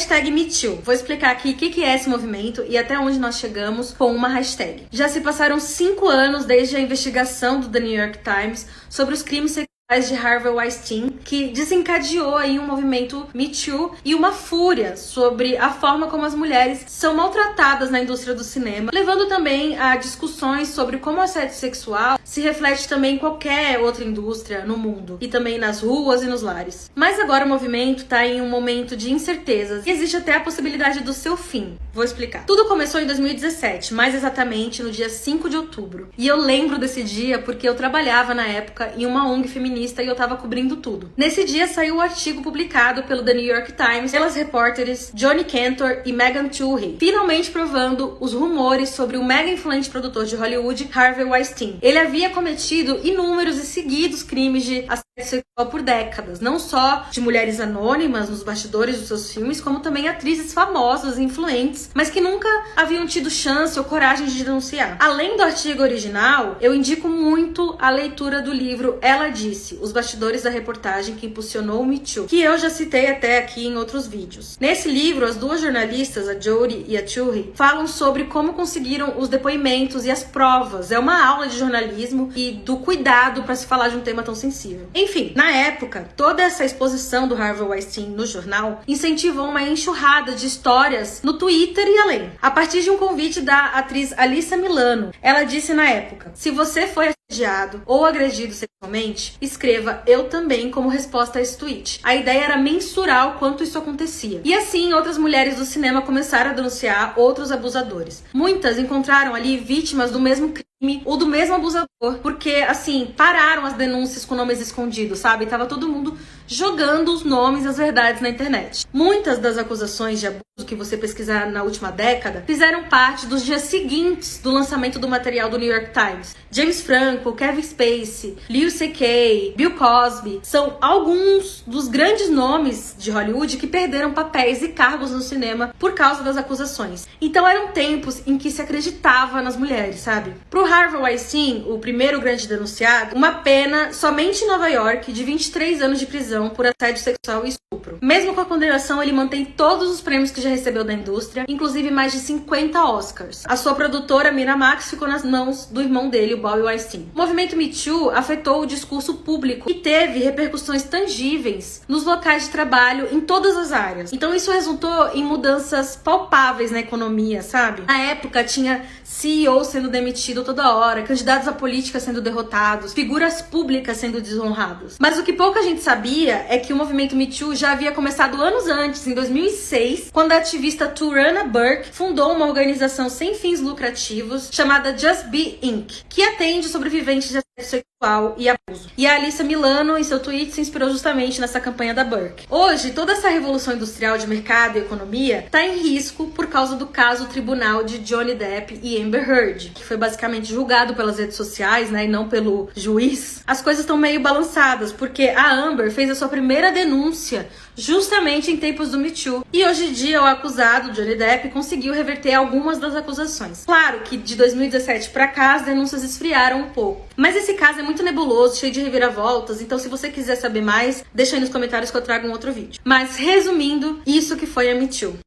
Hashtag MeToo. Vou explicar aqui o que é esse movimento e até onde nós chegamos com uma hashtag. Já se passaram 5 anos desde a investigação do The New York Times sobre os crimes sexuais de Harvey Weinstein, que desencadeou aí um movimento Me Too e uma fúria sobre a forma como as mulheres são maltratadas na indústria do cinema, levando também a discussões sobre como o assédio sexual se reflete também em qualquer outra indústria no mundo, e também nas ruas e nos lares. Mas agora o movimento está em um momento de incertezas e existe até a possibilidade do seu fim. Vou explicar. Tudo começou em 2017, mais exatamente no dia 5 de outubro. E eu lembro desse dia porque eu trabalhava na época em uma ONG feminista e eu tava cobrindo tudo. Nesse dia saiu o artigo publicado pelo The New York Times pelas repórteres Johnny Cantor e Megan Twohey, finalmente provando os rumores sobre o mega influente produtor de Hollywood, Harvey Weinstein. Ele havia cometido inúmeros e seguidos crimes de assédio sexual por décadas, não só de mulheres anônimas nos bastidores dos seus filmes, como também atrizes famosas e influentes, mas que nunca haviam tido chance ou coragem de denunciar. Além do artigo original, eu indico muito a leitura do livro Ela Disse, os bastidores da reportagem que impulsionou o Me Too, que eu já citei até aqui em outros vídeos. Nesse livro, as duas jornalistas, a Jodie e a Twohey, falam sobre como conseguiram os depoimentos e as provas. É uma aula de jornalismo e do cuidado para se falar de um tema tão sensível. Enfim, na época, toda essa exposição do Harvey Weinstein no jornal incentivou uma enxurrada de histórias no Twitter e além. A partir de um convite da atriz Alyssa Milano, ela disse na época: se você foi assediado ou agredido sexualmente, escreva "eu também" como resposta a esse tweet. A ideia era mensurar o quanto isso acontecia. E assim, outras mulheres do cinema começaram a denunciar outros abusadores. Muitas encontraram ali vítimas do mesmo crime ou do mesmo abusador, porque, assim, pararam as denúncias com nomes escondidos, sabe? Tava todo mundo jogando os nomes e as verdades na internet. Muitas das acusações de abuso que você pesquisar na última década fizeram parte dos dias seguintes do lançamento do material do New York Times. James Franco, Kevin Spacey, Louis C.K., Bill Cosby são alguns dos grandes nomes de Hollywood que perderam papéis e cargos no cinema por causa das acusações. Então eram tempos em que se acreditava nas mulheres, sabe? Pro Harvey Weinstein, o primeiro grande denunciado, uma pena somente em Nova York de 23 anos de prisão por assédio sexual e estupro. Mesmo com a condenação, ele mantém todos os prêmios que já recebeu da indústria, inclusive mais de 50 Oscars. A sua produtora, Miramax, ficou nas mãos do irmão dele, o Bobby Weinstein. O movimento Me Too afetou o discurso público e teve repercussões tangíveis nos locais de trabalho em todas as áreas. Então isso resultou em mudanças palpáveis na economia, sabe? Na época tinha CEO sendo demitido toda hora, candidatos à política sendo derrotados, figuras públicas sendo desonradas. Mas o que pouca gente sabia é que o movimento Me Too já havia começado anos antes, em 2006, quando a ativista Tarana Burke fundou uma organização sem fins lucrativos chamada Just Be Inc., que atende sobreviventes de assédio sexual e abuso. E a Alyssa Milano, em seu tweet, se inspirou justamente nessa campanha da Burke. Hoje, toda essa revolução industrial de mercado e economia está em risco por causa do caso tribunal de Johnny Depp e Amber Heard, que foi basicamente julgado pelas redes sociais, né, e não pelo juiz. As coisas estão meio balançadas, porque a Amber fez a sua primeira denúncia justamente em tempos do Me Too. E hoje em dia, o acusado, Johnny Depp, conseguiu reverter algumas das acusações. Claro que de 2017 pra cá, as denúncias esfriaram um pouco. Mas esse caso é muito nebuloso, cheio de reviravoltas, então se você quiser saber mais, deixa aí nos comentários que eu trago um outro vídeo. Mas, resumindo, isso que foi a Me Too.